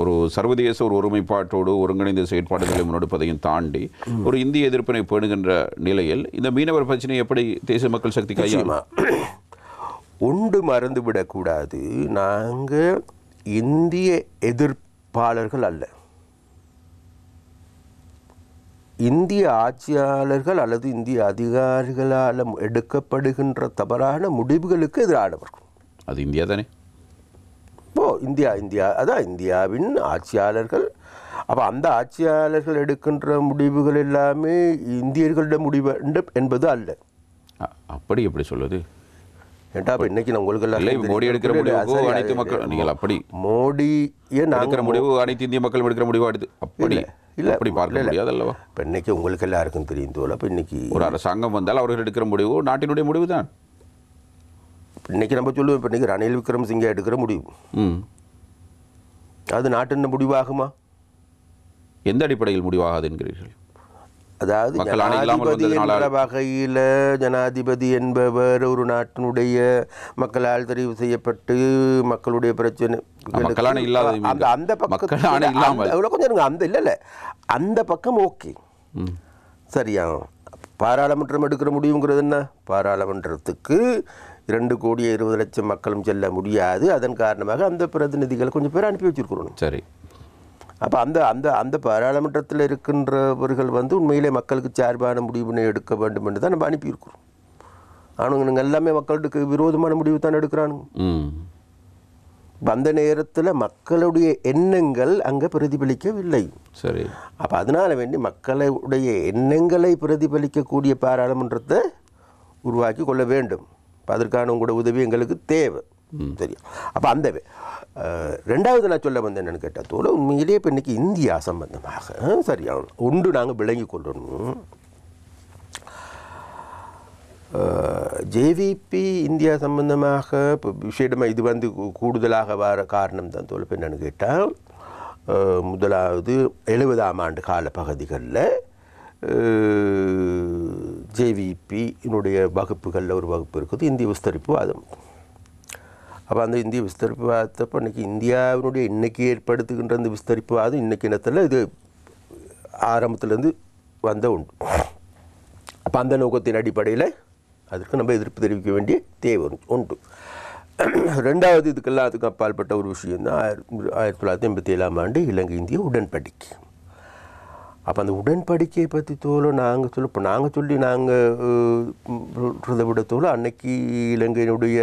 ஒரு சர்வதேச ஒரு ஒருமைப்பாட்டோடு ஒருங்கிணைந்த செயற்பாடுகளை முன்னெடுப்பதையும் தாண்டி ஒரு இந்திய எதிர்ப்பினை பேணுகின்ற நிலையில் இந்த மீனவர் பிரச்சனை எப்படி தேசிய மக்கள் சக்தி கையாள ஒன்று மறந்துவிடக்கூடாது. நாங்கள் இந்திய எதிர்ப்பாளர்கள் அல்ல, இந்திய ஆட்சியாளர்கள் அல்லது இந்திய அதிகாரிகளால் எடுக்கப்படுகின்ற தவறான முடிவுகளுக்கு எதிரானவர்கள். அது இந்தியா தானே. இந்தியா அதான் இந்தியாவின் ஆட்சியாளர்கள். அப்போ அந்த ஆட்சியாளர்கள் எடுக்கின்ற முடிவுகள் எல்லாமே இந்தியர்களிடம் முடிவு என்பது அல்ல. அப்படி எப்படி சொல்லுது? ஏன்டா இப்போ இன்னைக்கு நான் உங்களுக்கு மோடி எடுக்கிற முடிவு அனைத்து மக்கள் நீங்கள் அப்படி மோடியை நாங்கள் முடிவு அனைத்து இந்திய மக்கள் எடுக்கிற முடிவு அடுத்து அப்படி இல்லை அப்படி பார்க்க முடியாது அல்லவா? இப்போ இன்னைக்கு உங்களுக்கு எல்லாருக்கும் தெரியும் தோல. இப்போ இன்னைக்கு ஒரு அரசாங்கம் வந்தால் அவர்கள் எடுக்கிற முடிவு நாட்டினுடைய முடிவு தான். இன்னைக்கு நம்ம சொல்லுவோம் இப்போ இன்னைக்கு ரணில் விக்ரமசிங்கே எடுக்கிற முடிவு அது நாட்டின் முடிவாகுமா? எந்த அடிப்படையில் முடிவாகாது என்கிறீர்கள்? அதாவது ஜனாதிபதி என்ற வகையில் ஜனாதிபதி என்பவர் ஒரு நாட்டினுடைய மக்களால் தெரிவு செய்யப்பட்டு மக்களுடைய பிரச்சனை அந்த பக்கம் கொஞ்சம் அந்த இல்லை அந்த பக்கம் ஓகே சரியா. பாராளுமன்றம் எடுக்கிற முடிவுங்கிறது என்ன? பாராளுமன்றத்துக்கு 2,20,00,000 மக்களும் செல்ல முடியாது. அதன் காரணமாக அந்த பிரதிநிதிகளை கொஞ்சம் பேர் அனுப்பி வச்சிருக்கிறோம். சரி. அப்போ அந்த அந்த அந்த பாராளுமன்றத்தில் இருக்கின்றவர்கள் உண்மையிலே மக்களுக்கு சார்பான முடிவினை எடுக்க வேண்டும் என்று தான் நம்ம அனுப்பியிருக்கிறோம். ஆனுங்க எல்லாமே மக்களுக்கு விரோதமான முடிவு தான் எடுக்கிறானுங்க. அந்த நேரத்தில் மக்களுடைய எண்ணங்கள் அங்கே பிரதிபலிக்கவில்லை. சரி. அப்போ அதனால் வேண்டி மக்களுடைய எண்ணங்களை பிரதிபலிக்கக்கூடிய பாராளுமன்றத்தை உருவாக்கி கொள்ள வேண்டும். அதற்கான உங்களோட உதவி எங்களுக்கு தேவை. சரியா. அப்போ அந்த ரெண்டாவது நான் சொல்ல வந்து என்னென்னு கேட்டால் தோல உண்மையிலேயே இப்போ இன்றைக்கி இந்தியா சம்பந்தமாக சரியா ஒன்று நாங்கள் விளங்கி கொள்ளணும். ஜேவிபி இந்தியா சம்பந்தமாக இப்போ விஷயமாக இது கூடுதலாக வர காரணம் தான் தோல். இப்போ என்னென்னு கேட்டால் முதலாவது 70ஆம் ஆண்டு கால பகுதிகளில் ஜேவிபியினுடைய வகுப்புகளில் ஒரு வகுப்பு இருக்குது, இந்திய விஸ்தரிப்புவாதம். அப்போ அந்த இந்திய விஸ்தரிப்புவாதத்தை இப்போ இன்றைக்கி இந்தியாவினுடைய இன்றைக்கி ஏற்படுத்துகின்ற அந்த விஸ்தரிப்புவாதம் இன்றைக்கி இனத்தில் இது ஆரம்பத்துலேருந்து வந்த உண்டு. அப்போ அந்த நோக்கத்தின் அடிப்படையில் அதற்கு நம்ம எதிர்ப்பு தெரிவிக்க வேண்டிய தேவை உண்டு. ரெண்டாவது இதுக்கெல்லாத்துக்கும் அப்பாற்பட்ட ஒரு விஷயந்தான் 1987ஆம் ஆண்டு இலங்கை இந்திய உடன்படிக்கை. அப்போ அந்த உடன்படிக்கையை பற்றி தோல நாங்கள் இப்போ நாங்கள் விட தோல அன்னைக்கு இலங்கையினுடைய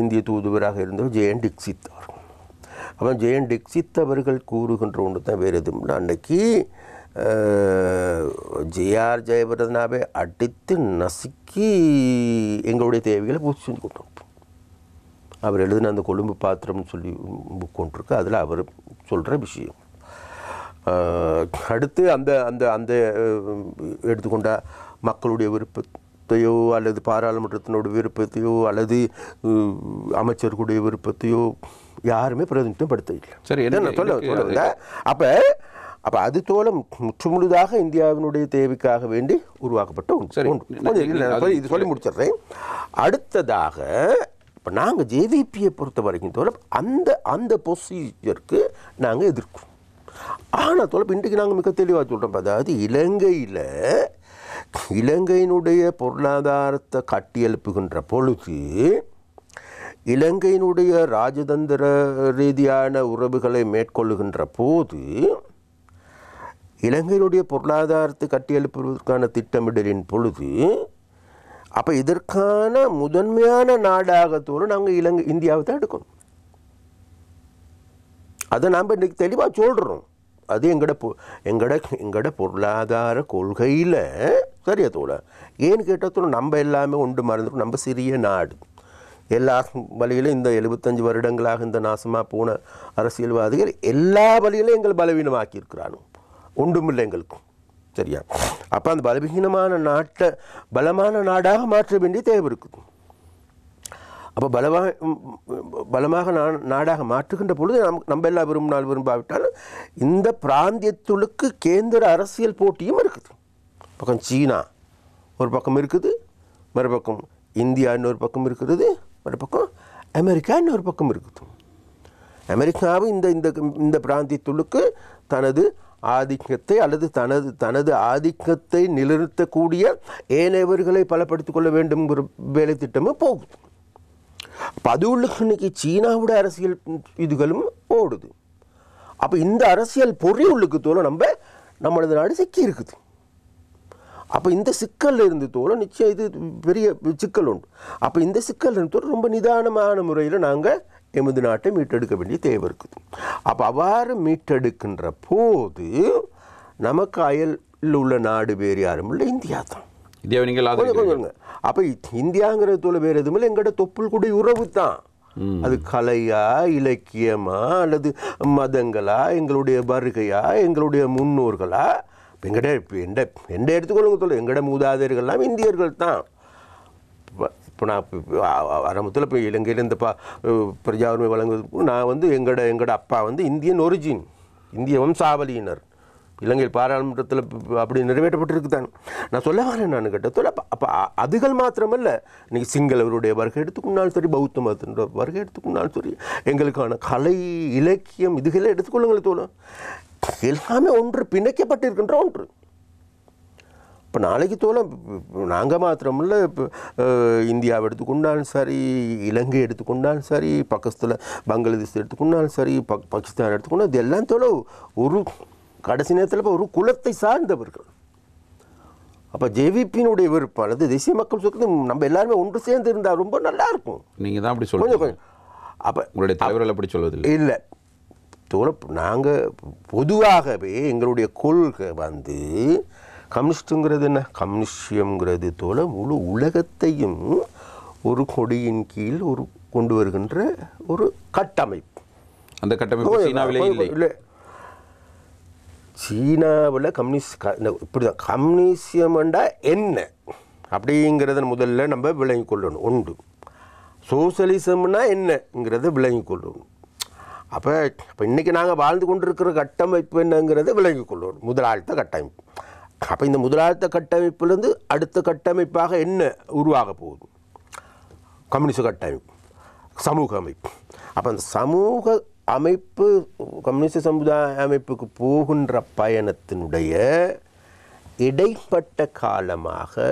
இந்திய தூதுவராக இருந்தவர் ஜெயன் டிக்சித் அவர். அப்போ ஜெயன் டிக்சித் அவர்கள் கூறுகின்ற ஒன்று தான் வேறு எதுவும் அன்னைக்கு ஜேஆர் ஜெயவர்தனாவை அடித்து நசுக்கி எங்களுடைய தேவைகளை பூர்த்தி செஞ்சு கொண்டு அவர் எழுதின அந்த கொழும்பு பாத்திரம்னு சொல்லி புக் கொண்டிருக்கு. அதில் அவர் சொல்கிற விஷயம். அடுத்து அந்த அந்த அந்த எடுத்துக்கொண்ட மக்களுடைய விருப்பத்தையோ அல்லது பாராளுமன்றத்தினோட விருப்பத்தையோ அல்லது அமைச்சர்களுடைய விருப்பத்தையோ யாருமே பிரதிநிதித்துவப்படுத்தவில்லை. சரி, என்ன சொல்ல அப்போ அது தோல முற்றுமுழுதாக இந்தியாவினுடைய தேவைக்காக வேண்டி உருவாக்கப்பட்ட ஒன்று. இது சொல்லி முடிச்சிடுறேன். அடுத்ததாக இப்போ நாங்கள் ஜேவிபியை பொறுத்த வரைக்கும் தோல அந்த அந்த ப்ரொசீஜருக்கு நாங்கள் எதிர்க்கிறோம். ஆனால் தோல இன்றைக்கு நாங்கள் மிக தெளிவாக சொல்கிறோம். அதாவது இலங்கையில் இலங்கையினுடைய பொருளாதாரத்தை கட்டியெழுப்புகின்ற பொழுது இலங்கையினுடைய ராஜதந்திர ரீதியான உறவுகளை மேற்கொள்ளுகின்ற போது இலங்கையினுடைய பொருளாதாரத்தை கட்டியெழுப்புவதற்கான திட்டமிடலின் பொழுது அப்போ இதற்கான முதன்மையான நாடாகத்தோடு நாங்கள் இந்தியாவை தான் எடுக்கணும். அதை நாம் இன்றைக்கி தெளிவாக சொல்கிறோம். அது எங்களோட பொருளாதார கொள்கையில் சரியா தோழ. ஏன்னு கேட்டதோட நம்ம எல்லாமே ஒன்று மறந்துடும். நம்ம சிறிய நாடு. எல்லா வழியிலும் இந்த 75 வருடங்களாக இந்த நாசமாக போன அரசியல்வாதிகள் எல்லா வழியிலும் எங்கள் பலவீனமாக்கியிருக்கிறானு. ஒன்றுமில்லை எங்களுக்கும். சரியா? அப்போ அந்த பலவீனமான நாட்டை பலமான நாடாக மாற்ற வேண்டிய தேவை இருக்குது. அப்போ பலமாக நாடாக மாற்றுகின்ற பொழுது நம்ம எல்லாம் விரும்பாவிட்டாலும் இந்த பிராந்தியத்துளுக்கு கேந்திர அரசியல் போட்டியும் இருக்குது. பக்கம் சீனா ஒரு பக்கம் இருக்குது, மறுபக்கம் இந்தியா இன்னொரு பக்கம் இருக்கிறது, மறுபக்கம் அமெரிக்கா இன்னொரு பக்கம் இருக்குது. அமெரிக்காவும் இந்த பிராந்தியத்துளுக்கு தனது ஆதிக்கத்தை அல்லது தனது ஆதிக்கத்தை நிலைநிறுத்தக்கூடிய ஏனையவர்களை பலப்படுத்திக் கொள்ள வேண்டும் வேலை திட்டமும் போகுது. அப்போ அது உள்ளுக்கு இன்னைக்கு சீனாவோட அரசியல் இதுகளும் ஓடுது. அப்போ இந்த அரசியல் பொறி உள்ளுக்கு தோல நம்மளது நாடு சிக்கி இருக்குது. அப்போ இந்த சிக்கலில் இருந்து தோல நிச்சயம் இது பெரிய சிக்கல் உண்டு. அப்போ இந்த சிக்கல் இருந்து தோல ரொம்ப நிதானமான முறையில் நாங்கள் எமது நாட்டை மீட்டெடுக்க வேண்டிய தேவை இருக்குது. அப்போ அவ்வாறு மீட்டெடுக்கின்ற போது நமக்கு அயலில் உள்ள நாடு வேறு யாரும் இல்லை, இந்தியா தான். அப்போ இந்தியாங்கிறது தோல வேறு எதுவும் இல்லை, எங்களோட தொப்புள் கூடிய உறவு தான். அது கலையா, இலக்கியமா, அல்லது மதங்களா, எங்களுடைய வருகையா, எங்களுடைய முன்னோர்களா, எந்த எடுத்துக்கொள்ளுங்க தோல, எங்களோட மூதாதையர்கள்லாம் இந்தியர்கள் தான். இப்போ நான் ஆரம்பத்தில் இப்போ இலங்கையில் இந்த பிரஜா உரிமை வழங்குவதற்கு நான் எங்களோட அப்பா இந்தியன் ஒரிஜின், இந்திய வம்சாவளியினர். இலங்கையில் பாராளுமன்றத்தில் அப்படி நிறைவேற்றப்பட்டிருக்கு தான். நான் சொல்ல வரேன் நான் கேட்டதோட. அப்போ அதுகள் மாத்திரமல்ல, இன்றைக்கி சிங்களவருடைய வருகை எடுத்துக்கொண்டாலும் சரி, பௌத்த மதத்தினுடைய வருகை எடுத்துக்கொண்டாலும் சரி, எங்களுக்கான கலை இலக்கியம் இதுகளை எடுத்துக்கொள்ளுங்கள் தோணும், எல்லாமே ஒன்று பிணைக்கப்பட்டிருக்கின்ற ஒன்று. இப்போ நாளைக்கு தோலம் நாங்கள் மாத்திரமில்ல, இப்போ இந்தியாவை எடுத்துக்கொண்டாலும் சரி, இலங்கை எடுத்துக்கொண்டாலும் சரி, பக்கத்தில் பங்களாதேஷ் எடுத்துக்கொண்டாலும் சரி, பாகிஸ்தான் எடுத்துக்கொண்டாலும் இது எல்லாம் தோல ஒரு கடைசி நேரத்தில் இப்போ ஒரு குலத்தை சார்ந்தவர்கள். அப்போ ஜேவிபியினுடைய விருப்பம் அல்லது தேசிய மக்கள் சொல்றது நம்ம எல்லாருமே ஒன்று சேர்ந்து இருந்தால் ரொம்ப நல்லா இருக்கும். நீங்கள் தான் அப்படி சொல்லுங்க. அப்போ உங்களுடைய தலைவர்கள் அப்படி சொல்வதில்லை இல்லை தோல. நாங்கள் பொதுவாகவே எங்களுடைய கொள்கை கம்யூனிஸ்ட்டுங்கிறது என்ன, கம்யூனிஸ்டியம்ங்கிறது தோல முழு உலகத்தையும் ஒரு கொடியின் கீழ் கொண்டு வருகின்ற ஒரு கட்டமைப்பு. அந்த கட்டமைப்பு சீனாவிலே இல்லை. சீனாவில் இப்படி தான் கம்யூனிசம்ண்டா என்ன அப்படிங்கிறத முதல்ல நம்ம விளங்கி கொள்ளணும். உண்டு சோசலிசம்னா என்னங்கிறத விளங்கி கொள்ளணும். அப்போ இன்றைக்கி நாங்கள் வாழ்ந்து கொண்டிருக்கிற கட்டமைப்பு என்னங்கிறத விளங்கி கொள்ளணும். முதலாளித்த கட்டமைப்பு. அப்போ இந்த முதலாளித்த கட்டமைப்புலேருந்து அடுத்த கட்டமைப்பாக என்ன உருவாக போகுது, கம்யூனிச கட்டமைப்பு, சமூக அமைப்பு. அப்போ அந்த சமூக அமைப்பு கம்யூனிஸ்ட் சமுதாய அமைப்புக்கு போகின்ற பயணத்தினுடைய இடைப்பட்ட காலமாக,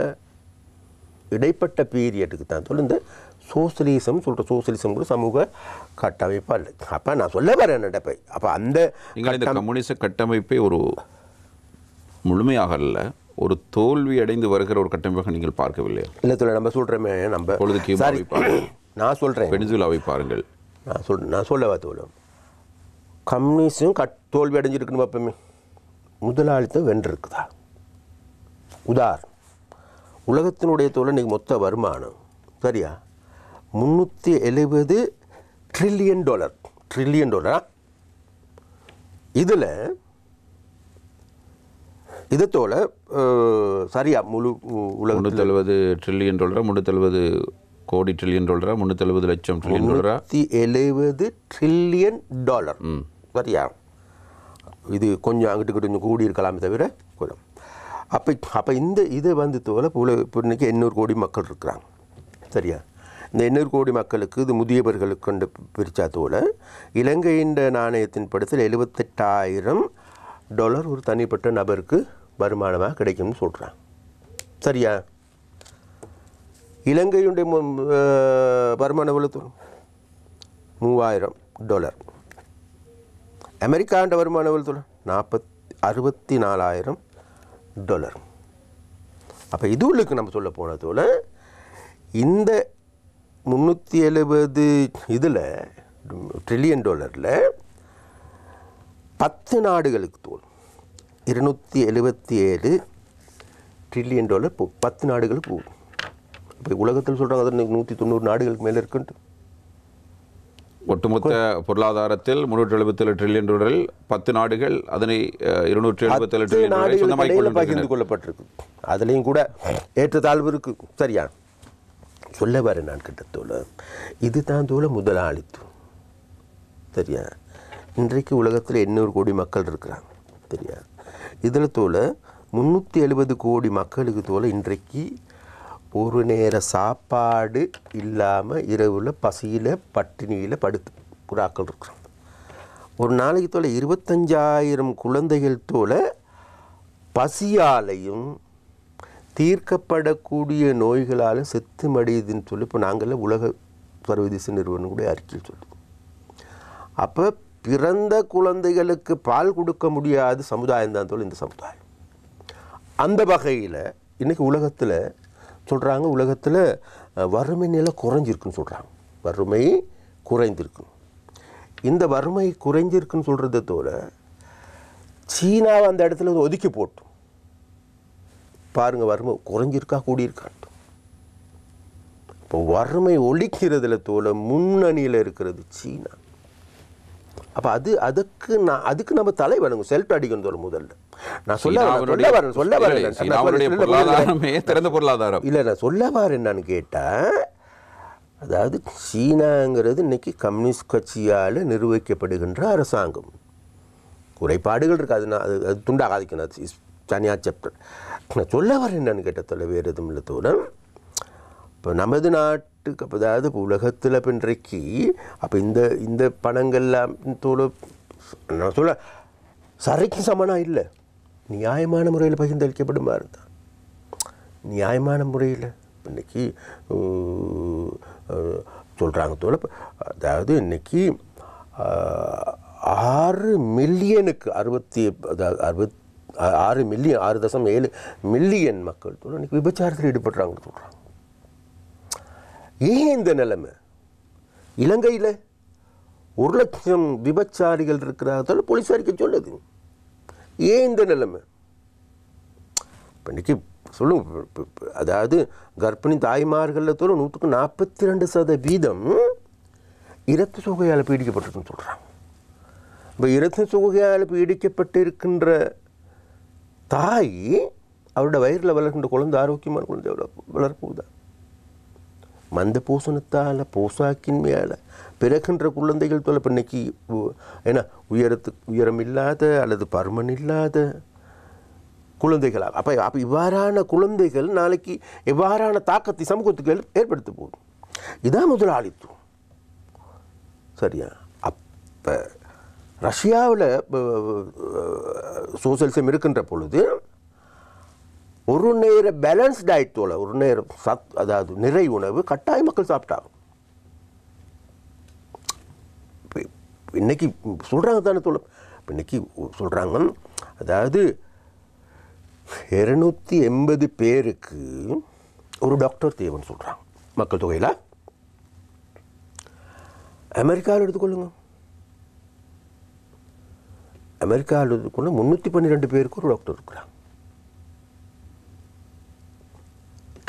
இடைப்பட்ட பீரியடுக்கு தான் சொல்ல இந்த சோசலிசம் சொல்கிற சோசலிசம் கூட சமூக கட்டமைப்பாக இல்லை. அப்போ நான் சொல்ல வரேன் நடப்பை. அப்போ அந்த கம்யூனிச கட்டமைப்பை ஒரு முழுமையாக அல்ல, ஒரு தோல்வி அடைந்து வருகிற ஒரு கட்டமைப்பாக நீங்கள் பார்க்கவில்லை. இல்லை தோழர், நம்ம சொல்கிறோமே, நம்ம பொழுதுக்கு நான் சொல்கிறேன், வெனிசுலாவை பாருங்கள். நான் சொல்லவா தோழும், கம்யூனிஸ்டும் தோல்வி அடைஞ்சிருக்குன்னு பார்ப்போமே, முதலாளித்தம் வென்றிருக்குதா? உதாரணம், உலகத்தினுடைய தோல் இன்றைக்கி மொத்த வருமானம் சரியா $370 ட்ரில்லியன். ட்ரில்லியன் டாலரா? இதில் இதோல சரியா முழு உலகம் $370 ட்ரில்லியன், $370 கோடி ட்ரில்லியன், $370 லட்சம் ட்ரில்லியன், $370 ட்ரில்லியன். சரியா? இது கொஞ்சம் அங்கிட்டு கொஞ்சம் கூடி இருக்கலாமே தவிர கொஞ்சம். அப்போ இதை தோல இப்போ இன்றைக்கி 800 கோடி மக்கள் இருக்கிறாங்க. சரியா? இந்த 800 கோடி மக்களுக்கு இது முதியவர்களுக்கு கொண்டு பிரித்தா தோல இலங்கையின் நாணயத்தின் படத்தில் $78,000 ஒரு தனிப்பட்ட நபருக்கு வருமானமாக கிடைக்கும்னு சொல்கிறாங்க. சரியா? இலங்கையுடைய வருமானம் எவ்வளவு? $3000. அமெரிக்காண்ட வருமானம் எவ்வளவு? $64,000. அப்போ இதுவுக்கு நம்ம சொல்ல போனதோல இந்த 370 இதில் $1 trillion 10 நாடுகளுக்கு தோல் $277 trillion 10 நாடுகளுக்கு போகும். இப்போ உலகத்தில் சொல்கிறாங்க அது 190 நாடுகளுக்கு மேலே இருக்குன்ட்டு. ஒட்டுமொத்த பொருளாதாரத்தில் $377 trillion 10 நாடுகள் அதனை $277 trillion பகிர்ந்து கொள்ளப்பட்டிருக்கு. அதுலேயும் கூட ஏற்றத்தாழ்வு இருக்கு. சரியா? சொல்ல வர நான் கிட்டத்தோல இதுதான் தோல முதலாளித்துவம். சரியா? இன்றைக்கு உலகத்தில் 800 கோடி மக்கள் இருக்கிறாங்க. சரியா? இதில் தோல 370 கோடி மக்களுக்கு தோல இன்றைக்கு ஒரு நேர சாப்பாடு இல்லாமல் இரவில் பசியில் பட்டினியில் படுத்து புறாக்கள் இருக்கிறாங்க. ஒரு நாளைக்கு தோல 25,000 குழந்தைகள் தோல பசியாலையும் தீர்க்கப்படக்கூடிய நோய்களாலும் செத்து மடியுதுன்னு சொல்லி இப்போ நாங்கள் உலக சர்வதேச நிறுவனம் கூட அறிக்கையில் சொல்லுவோம். அப்போ பிறந்த குழந்தைகளுக்கு பால் கொடுக்க முடியாத சமுதாயம் தான் தோல் இந்த சமுதாயம். அந்த வகையில் இன்றைக்கி உலகத்தில் சொல்கிறாங்க, உலகத்தில் வறுமை நிலை குறைஞ்சிருக்குன்னு சொல்கிறாங்க. வறுமை குறைந்திருக்கு. இந்த வறுமை குறைஞ்சிருக்குன்னு சொல்கிறத தோல சீனாவை அந்த இடத்துல ஒதுக்கி போட்டு பாருங்கள் வறுமை குறைஞ்சிருக்கா கூடியிருக்காட்டு. இப்போ வறுமை ஒழிக்கிறதுல தோல முன்னணியில் இருக்கிறது சீனா. அப்போ அதுக்கு நம்ம தலை வணங்கும் செல்ட் அடிக்கணும் தோல முதல்ல. நான் சொல்ல வரேன் என்னன்னு கேட்டால், அதாவது சீனாங்கிறது இன்னைக்கு கம்யூனிஸ்ட் கட்சியால் நிர்வகிக்கப்படுகின்ற அரசாங்கம். குறைபாடுகள் இருக்குது, அது துண்டாகாதிக்கணும், அது தனியாக சாப்டர். நான் சொல்ல வரேன் என்னன்னு கேட்டதில் வேறு எதுவும் இல்லை தோணும். இப்போ நமது நாட்டுக்கு அப்போ அதாவது இப்போ உலகத்தில் இப்போ இன்றைக்கு அப்போ இந்த பணங்கள்லாம் தோல நான் சொல்ல சரைக்கு சமனாக இல்லை, நியாயமான முறையில் பகிர்ந்தளிக்கப்படுமா இருந்தால் நியாயமான முறையில் இன்றைக்கி சொல்கிறாங்க தோல. அதாவது இன்றைக்கி 6 மில்லியனுக்கு 6.7 மில்லியன் மக்கள் தோல இன்றைக்கி விபச்சாரத்தில் ஈடுபடுறாங்கன்னு சொல்கிறாங்க. ஏன் இந்த நிலைமை? இலங்கையில் 1 லட்சம் விபச்சாரிகள் இருக்கிறார்கள் போலீஸ் அறிக்கை சொல்லுது. ஏன் இந்த நிலைமை? இப்போ இன்றைக்கி சொல்லுங்க, அதாவது கர்ப்பிணி தாய்மார்களில் தோல 142% இரத்த சோகையால் பீடிக்கப்பட்டிருக்குன்னு சொல்கிறாங்க. இப்போ இரத்த சோகையால் பீடிக்கப்பட்டிருக்கின்ற தாய் அவரோட வயிறில் வளர்க்கின்ற குழந்தை ஆரோக்கியமான குழந்தை வளர்ப்புதா? மந்த பூசணத்தால் போசாக்கின் மேலே பிறக்கின்ற குழந்தைகள் தோல இப்போ இன்னைக்கு ஏன்னா உயரம் இல்லாத அல்லது பருமன் இல்லாத குழந்தைகளாக அப்போ இவ்வாறான குழந்தைகள் நாளைக்கு எவ்வாறான தாக்கத்தை சமூகத்துக்கு ஏற்படுத்த போகுது. இதான் முதலாளித்துவம். சரியா? அப்போ ரஷ்யாவில் சோசியலிசம் இருக்கின்ற பொழுது ஒரு நேர பேலன்ஸ் டயட் தோல ஒரு நேரம் அதாவது நிறை உணவு கட்டாய மக்கள் சாப்பிட்டாங்க. இன்னைக்கு சொல்கிறாங்க தானே தோல, இன்னைக்கு சொல்கிறாங்க அதாவது 280 பேருக்கு ஒரு டாக்டர் தேவைன்னு சொல்கிறாங்க மக்கள் தொகையில். அமெரிக்காவில் எடுத்துக்கொள்ளுங்க, அமெரிக்காவில் எடுத்துக்கொள்ள 312 பேருக்கு ஒரு டாக்டர் இருக்கிறாங்க.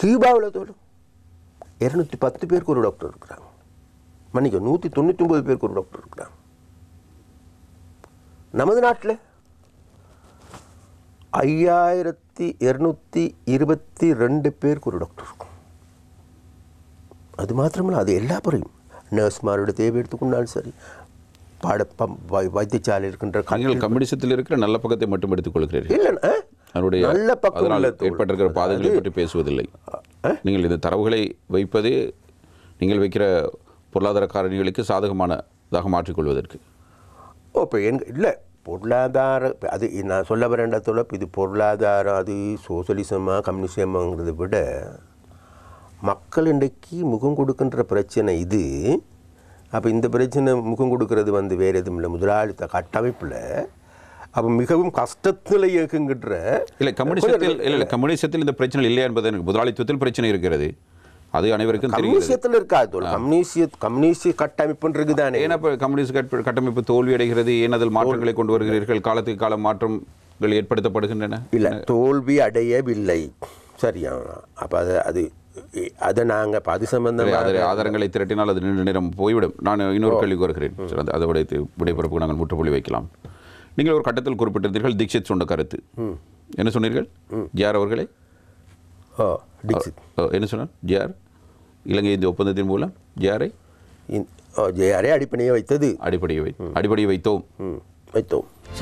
கியூபாவில் தோலும் 210 பேருக்கு ஒரு டாக்டர் இருக்கிறாங்க. மன்னிக்க 199 பேருக்கு ஒரு டாக்டர் இருக்கிறாங்க. நமது நாட்டில் 5222 பேருக்கு ஒரு டாக்டர் இருக்கும். அது மாத்திரமில்ல, அது எல்லா பிறையும் நர்ஸ்மாரோட தேவை எடுத்துக்கொண்டாலும் சரி, வைத்தியசாலை இருக்கின்ற கம்யூனிசத்தில் இருக்கிற நல்ல பக்கத்தை மட்டும் எடுத்துக்கொள்கிறீர்கள். இல்லைன்னா நல்ல பக்கம் ஏற்பட்டிருக்கிற பாதைகளை பற்றி பேசுவதில்லை. நீங்கள் இந்த தரவுகளை வைப்பதே நீங்கள் வைக்கிற பொருளாதார காரணிகளுக்கு சாதகமானதாக மாற்றிக்கொள்வதற்கு. இப்போ இல்லை பொருளாதார அது நான் சொல்ல வரேண்டத்தோட இது பொருளாதாரம் அது சோசலிசமாக கம்யூனிசமாங்கிறத விட மக்கள் இன்றைக்கு முகம் கொடுக்கின்ற பிரச்சனை இது. அப்போ இந்த பிரச்சனை முகம் கொடுக்கறது வேறு எதுவும் இல்லை, முதலாளித்த கட்டமைப்பில். அப்போ மிகவும் கஷ்டத்தில் இயக்குங்கிற இல்லை கம்யூனிசத்தில் இந்த பிரச்சனை இல்லை என்பது எனக்கு முதலாளித்துவத்தில் பிரச்சனை இருக்கிறது, அது அனைவருக்கும் தெரியும். கம்யூனிசத்தில் இருக்காது, கம்யூனிஸ்ட் கட்டமைப்புன்றது தானே. ஏன்னா இப்போ கம்யூனிஸ்ட் கட்டமைப்பு தோல்வி அடைகிறது, ஏன் அதில் மாற்றங்களை கொண்டு வருகிறீர்கள், காலத்துக்கு கால மாற்றங்கள் ஏற்படுத்தப்படுகின்றன? இல்லை, தோல்வி அடையவில்லை, சரியா? அப்போ அதை நாங்கள் அது சம்பந்தமாக ஆதாரங்களை திரட்டினால் அது நீண்ட நேரம் போய்விடும். நான் இன்னொரு கேள்விக்கு வருகிறேன், அதை விடைபெறப்புக்கு நாங்கள் முற்றுப்புள்ளி வைக்கலாம். நீங்கள் ஒரு கட்டத்தில் குறிப்பிட்டிருந்தீர்கள் தீக்ஷித் சொன்ன கருத்து, என்ன சொன்னீர்கள்? ஜிஆர் அவர்களே என்ன சொன்னார்? ஜிஆர் இலங்கை இந்திய ஒப்பந்தத்தின் மூலம் ஜிஆரை அடிப்படையை வைத்தோம். சரி.